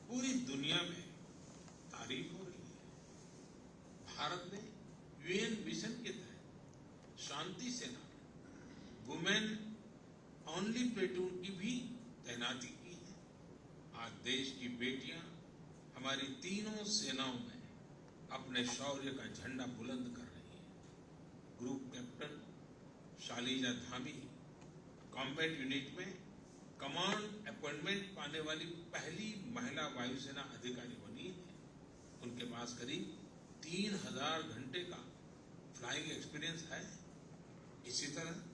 पूरी दुनिया में तारीफ हो रही है। भारत ने यूएन मिशन के तहत शांति सेना वुमेन ओनली प्लेटून की भी तैनाती की है। आज देश की बेटियां हमारी तीनों सेनाओं में अपने शौर्य का झंडा बुलंद कर रही हैं। Group captain Shaliza Dhami combat unit में कमांड अपॉइंटमेंट पाने वाली पहली महिला वायुसेना अधिकारी बनी है। उनके पास करीब 3000 घंटे का फ्लाइंग एक्सपीरियंस है। इसी तरह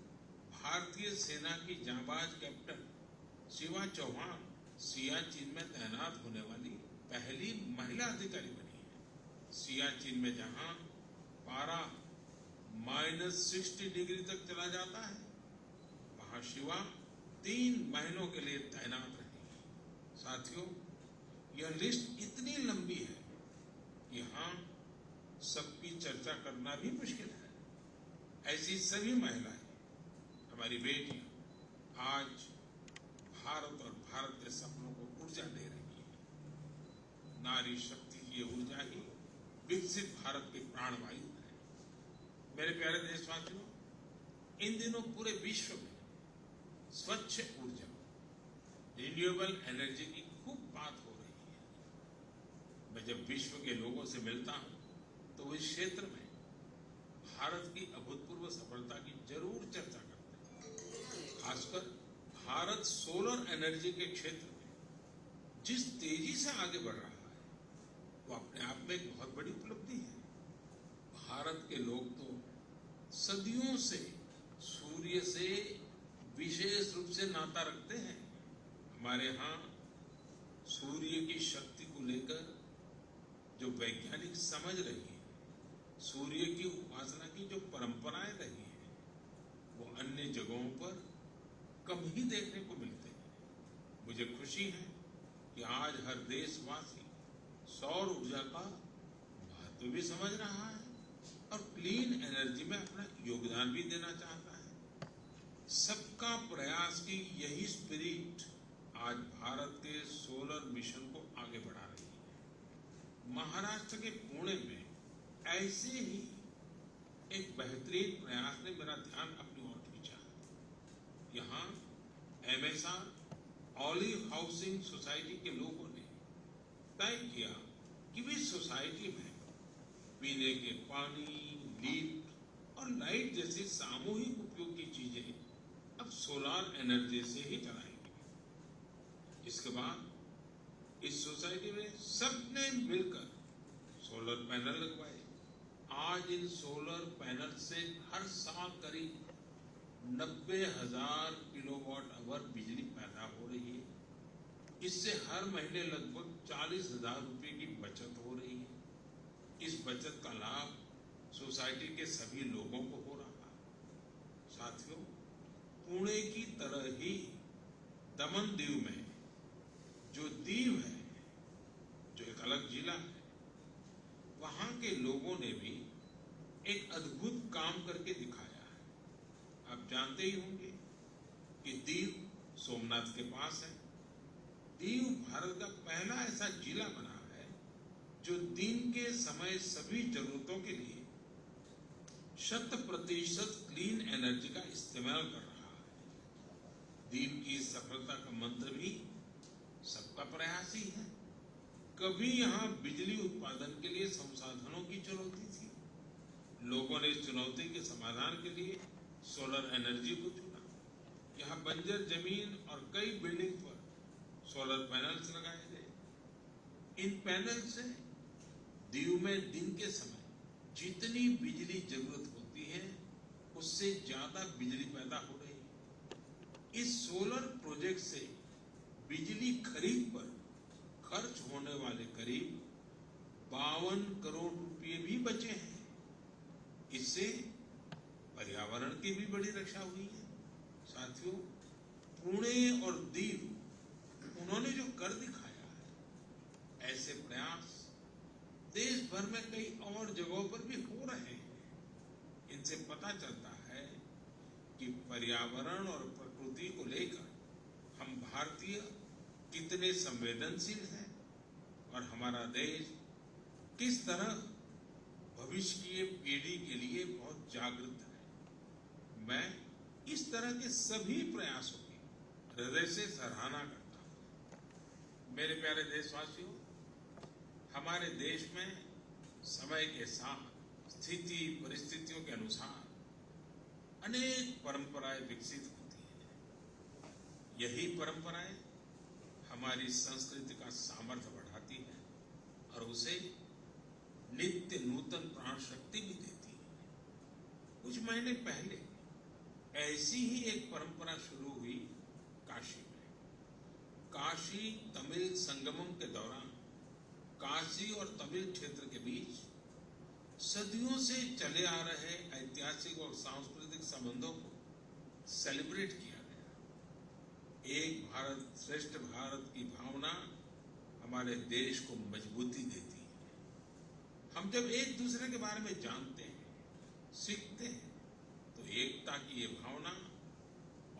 भारतीय सेना की जांबाज कैप्टन शिवा चौहान सियाचिन में तैनात होने वाली पहली महिला अधिकारी बनी है। सियाचिन में जहां पारा -60 डिग्री तक चला जाता है, वहां शिवा 3 महीनों के लिए तैनात रही। साथियों, यह लिस्ट इतनी लंबी है, यहां सबकी चर्चा करना भी मुश्किल है। ऐसी सभी महिलाएं, हमारी बेटियां आज भारत और भारत के सपनों को ऊर्जा दे रही है। नारी शक्ति की ये ऊर्जा ही विकसित भारत की प्राणवायु है। मेरे प्यारे देशवासियों, इन दिनों पूरे विश्व में स्वच्छ ऊर्जा, रिन्यूएबल एनर्जी की खूब बात हो रही है। मैं जब विश्व के लोगों से मिलता हूं तो वो इस क्षेत्र में भारत की अभूतपूर्व सफलता की जरूर चर्चा करते हैं। खासकर भारत सोलर एनर्जी के क्षेत्र में जिस तेजी से आगे बढ़ रहा है, वो अपने आप में एक बहुत बड़ी उपलब्धि है। भारत के लोग तो सदियों से सूर्य से विशेष रूप से नाता रखते हैं। हमारे यहाँ सूर्य की शक्ति को लेकर जो वैज्ञानिक समझ रही है, सूर्य की उपासना की जो परंपराएं रही हैं, वो अन्य जगहों पर कम ही देखने को मिलते हैं। मुझे खुशी है कि आज हर देशवासी सौर ऊर्जा का महत्व भी समझ रहा है और क्लीन एनर्जी में अपना योगदान भी देना चाहता है। सबका प्रयास की यही स्पिरिट आज भारत के सोलर मिशन को आगे बढ़ा रही है। महाराष्ट्र के पुणे में ऐसे ही एक बेहतरीन प्रयास ने मेरा ध्यान अपनी ओर खींचा। यहाँ MSR ऑलिव हाउसिंग सोसाइटी के लोगों ने तय किया कि वे सोसाइटी में पीने के पानी, लिफ्ट और लाइट जैसी सामूहिक उपयोग की चीजें अब सोलर एनर्जी से ही चलाएंगे। इसके बाद इस सोसाइटी में सबने मिलकर सोलर पैनल लगवाए। आज इन सोलर पैनल से हर साल करीब 90,000 किलोवाट आवर बिजली पैदा हो रही है। इससे हर महीने लगभग 40,000 रुपए की बचत हो रही है। इस बचत का लाभ सोसाइटी के सभी लोगों को हो रहा है। साथियों, पुणे की तरह ही दमन दीव में जो दीव है, जो एक अलग जिला है, वहां के लोगों ने भी एक अद्भुत काम करके दिखाया है। आप जानते ही होंगे कि दीव सोमनाथ के पास है। दीव भारत का पहला ऐसा जिला बना है जो दिन के समय सभी जरूरतों के लिए 100% क्लीन एनर्जी का इस्तेमाल कर रहा है। दीव की सफलता का मंत्र भी सबका प्रयास ही है। कभी यहां बिजली उत्पादन के लिए संसाधनों की चुनौती थी। लोगों ने इस चुनौती के समाधान के लिए सोलर एनर्जी को चुना। यहां बंजर जमीन और कई बिल्डिंग पर सोलर पैनल्स लगाए गए। इन पैनल से दीव में दिन के समय जितनी बिजली जरूरत होती है, उससे ज्यादा बिजली पैदा हो रही है। इस सोलर प्रोजेक्ट से बिजली खरीद पर खर्च होने वाले करीब 52 करोड़ रुपए भी बचे हैं। इससे पर्यावरण की भी बड़ी रक्षा हुई है। साथियों, पुणे और दीव, उन्होंने जो कर दिखाया है, ऐसे प्रयास देश भर में कई और जगहों पर भी हो रहे हैं। इनसे पता चलता है कि पर्यावरण और प्रकृति को लेकर हम भारतीय कितने संवेदनशील हैं और हमारा देश किस तरह भविष्य की पीढ़ी के लिए बहुत जागृत है। मैं इस तरह के सभी प्रयासों की हृदय से सराहना करता हूं। मेरे प्यारे देशवासियों, हमारे देश में समय के साथ स्थिति परिस्थितियों के अनुसार अनेक परंपराएं विकसित होती हैं। यही परंपराएं हमारी संस्कृति का सामर्थ्य बढ़ाती है और उसे नित्य नूतन प्राण शक्ति भी देती है। कुछ महीने पहले ऐसी ही एक परंपरा शुरू हुई काशी में। काशी तमिल संगमम के दौरान काशी और तमिल क्षेत्र के बीच सदियों से चले आ रहे ऐतिहासिक और सांस्कृतिक संबंधों को सेलिब्रेट किया गया। एक भारत श्रेष्ठ भारत की भावना हमारे देश को मजबूती देती है। हम जब एक दूसरे के बारे में जानते हैं, सीखते हैं, तो एकता की ये भावना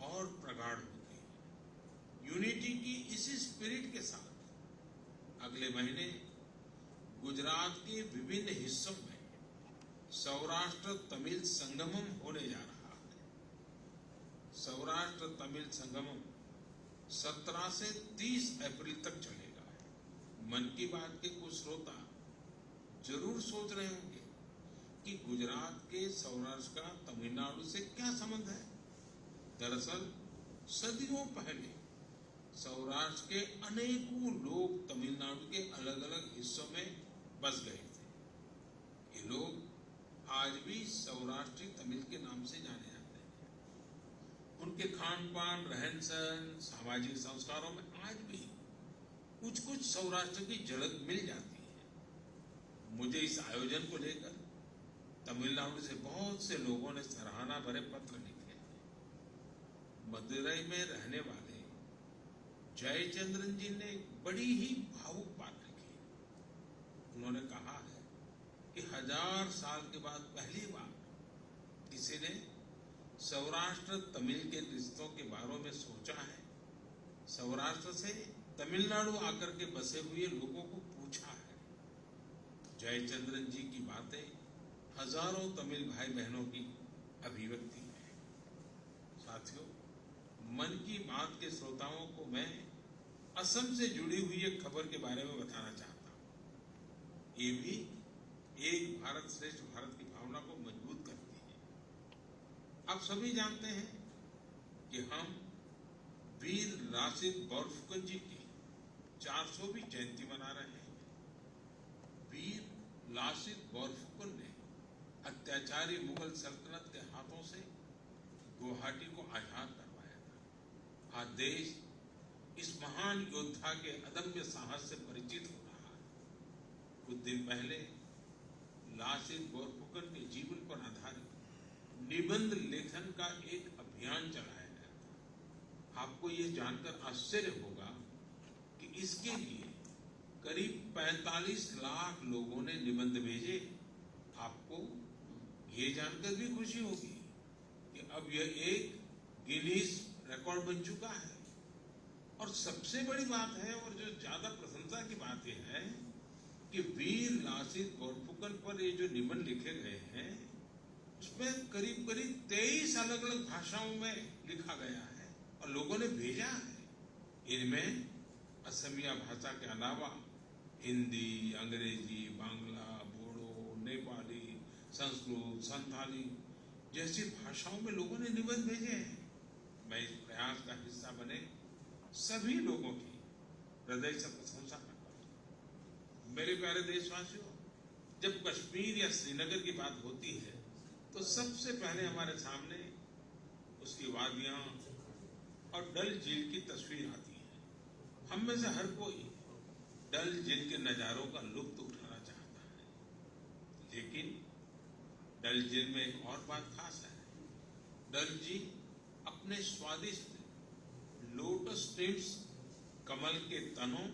और प्रगाढ़ होती है। यूनिटी की इसी स्पिरिट के साथ अगले महीने गुजरात के विभिन्न हिस्सों में सौराष्ट्र तमिल संगमम होने जा रहा है। सौराष्ट्र तमिल संगमम 17 से 30 अप्रैल तक चलेगा। मन की बात के कुछ श्रोता जरूर सोच रहे होंगे कि गुजरात के सौराष्ट्र का तमिलनाडु से क्या संबंध है। दरअसल सदियों पहले सौराष्ट्र के अनेकों लोग तमिलनाडु के अलग अलग हिस्सों में बस गए थे। ये लोग आज भी सौराष्ट्री तमिल के नाम से जाने जाते हैं। उनके खान पान, रहन सहन, सामाजिक संस्कारों में आज भी कुछ कुछ सौराष्ट्र की झलक मिल जाती है। मुझे इस आयोजन को लेकर तमिलनाडु से बहुत से लोगों ने सराहना भरे पत्र लिखे हैं। मदुरई में रहने वाले जयचंद्रन जी ने बड़ी ही भावुक बात लिखी। उन्होंने कहा है कि 1000 साल के बाद पहली बार किसी ने सौराष्ट्र तमिल के रिश्तों के बारे में सोचा है। सौराष्ट्र से तमिलनाडु आकर के बसे हुए लोगों को पूछा है। जयचंद्रन जी की बातें हजारों तमिल भाई बहनों की अभिव्यक्ति है। साथियों, मन की बात के श्रोताओं को मैं असम से जुड़ी हुई एक खबर के बारे में बताना चाहता हूं। ये भी एक भारत श्रेष्ठ भारत की भावना को मजबूत करती है। आप सभी जानते हैं कि हम वीर लासित बोरफुकन जी की 400वीं जयंती मना रहे हैं। वीर लासित बोरफुकन ने अत्याचारी मुगल सल्तनत के हाथों से गुवाहाटी को आजाद करवाया था। आज देश इस महान योद्धा के अदम्य साहस से परिचित हो रहा है। कुछ दिन पहले लासित बोरफुकन के जीवन पर आधारित निबंध लेखन का एक अभियान चलाया गया था। आपको ये जानकर आश्चर्य होगा कि इसके लिए करीब 45 लाख लोगों ने निबंध भेजे। आपको ये जानकर भी खुशी होगी कि अब यह एक गिनीज रिकॉर्ड बन चुका है। और सबसे बड़ी बात है और जो ज्यादा प्रशंसा की बात यह है कि वीर लासित बोरफुकन पर ये जो निबंध लिखे गए हैं उसमें करीब करीब 23 अलग अलग भाषाओं में लिखा गया है और लोगों ने भेजा है। इनमें असमिया भाषा के अलावा हिंदी, अंग्रेजी, बांग्ला, बोडो, नेपाली, संस्कृत, संथाली जैसी भाषाओं में लोगों ने निबंध भेजे हैं। मैं इस प्रयास का हिस्सा बने सभी लोगों की हृदय से प्रशंसा करता हूं। मेरे प्यारे देशवासियों, जब कश्मीर या श्रीनगर की बात होती है तो सबसे पहले हमारे सामने उसकी वादियां और डल झील की तस्वीर आती है। हम में से हर कोई डल झील के नजारों का लुत्फ उठाना चाहता है। लेकिन डल झील में एक और बात खास है। डल झील अपने स्वादिष्ट लोटस स्टेम्स, कमल के तनों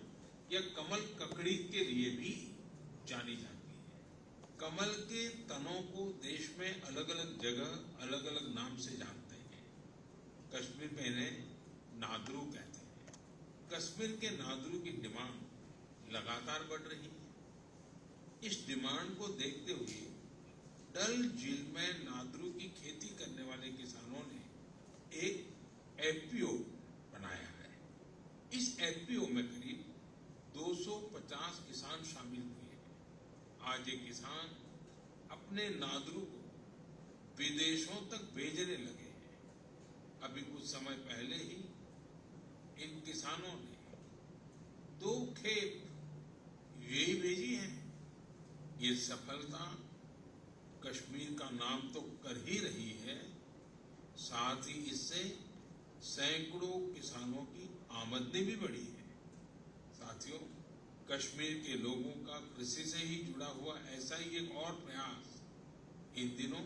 या कमल ककड़ी के लिए भी जानी जाती है। कमल के तनों को देश में अलग अलग जगह अलग अलग नाम से जानते हैं। कश्मीर में इन्हें नादरू कहते हैं। कश्मीर के नादरू की डिमांड लगातार बढ़ रही है। इस डिमांड को देखते हुए डल झील में नादरू की खेती करने वाले किसानों ने एक एफपीओ बनाया है। इस एफपीओ में करीब 250 किसान शामिल हुए हैं। आज ये किसान अपने नादरू को विदेशों तक भेजने लगे हैं। अभी कुछ समय पहले ही इन किसानों ने 2 खेप यूएई भेजी है। ये सफलता कश्मीर का नाम तो कर ही रही है, साथ ही इससे सैकड़ों किसानों की आमदनी भी बढ़ी है। साथियों, कश्मीर के लोगों का कृषि से ही जुड़ा हुआ ऐसा ही एक और प्रयास इन दिनों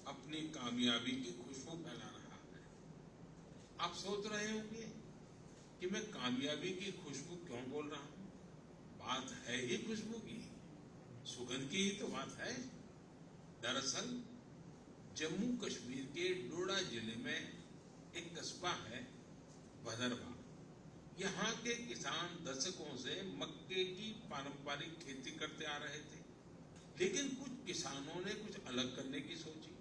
अपनी कामयाबी की खुशबू फैला रहा है। आप सोच रहे होंगे कि मैं कामयाबी की खुशबू क्यों बोल रहा हूं? बात है ही खुशबू की, सुगंध की ही तो बात है। दरअसल जम्मू कश्मीर के डोडा जिले में एक कस्बा है भदरवा। यहाँ के किसान दशकों से मक्के की पारंपरिक खेती करते आ रहे थे, लेकिन कुछ किसानों ने कुछ अलग करने की सोची।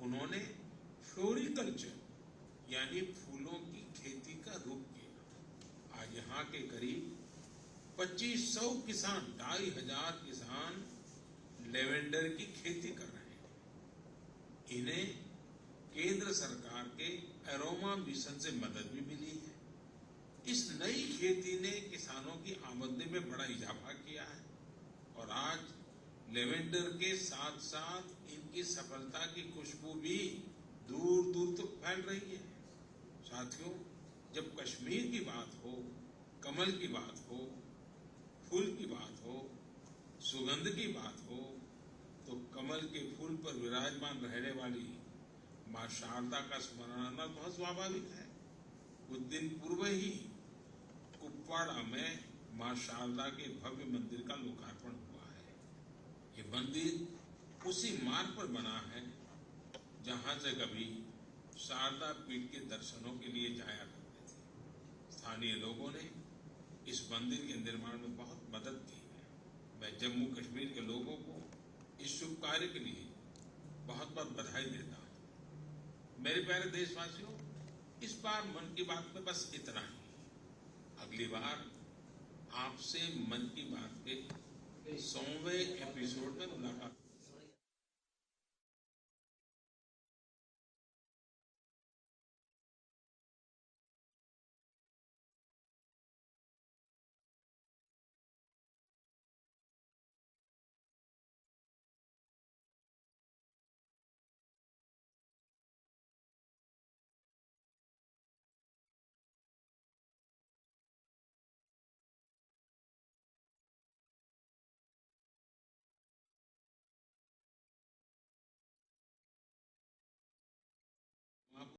उन्होंने फ्लोरिकल्चर यानी फूलों की खेती का रुख किया। आज यहाँ के करीब 2500 किसान, 2500 किसान लेवेंडर की खेती कर रहे हैं। इन्हें केंद्र सरकार के एरोमा मिशन से मदद भी मिली है। इस नई खेती ने किसानों की आमदनी में बड़ा इजाफा किया है और आज लेवेंडर के साथ साथ इनकी सफलता की खुशबू भी दूर दूर तक फैल रही है। साथियों, जब कश्मीर की बात हो, कमल की बात हो, फूल की बात हो, सुगंध की बात हो, तो कमल के फूल पर विराजमान रहने वाली मां शारदा का स्मरण आना बहुत स्वाभाविक है। कुछ दिन पूर्व ही कुपवाड़ा में मां शारदा के भव्य मंदिर का लोकार्पण हुआ है। ये मंदिर उसी मार्ग पर बना है जहां से कभी शारदा पीठ के दर्शनों के लिए जाया करते थे। स्थानीय लोगों ने इस मंदिर के निर्माण में बहुत मदद की है। मैं जम्मू कश्मीर के लोगों को इस शुभ कार्य के लिए बहुत बहुत बधाई देता हूं। मेरे प्यारे देशवासियों, इस बार मन की बात में बस इतना ही। अगली बार आपसे मन की बात के 100वें एपिसोड में मुलाकात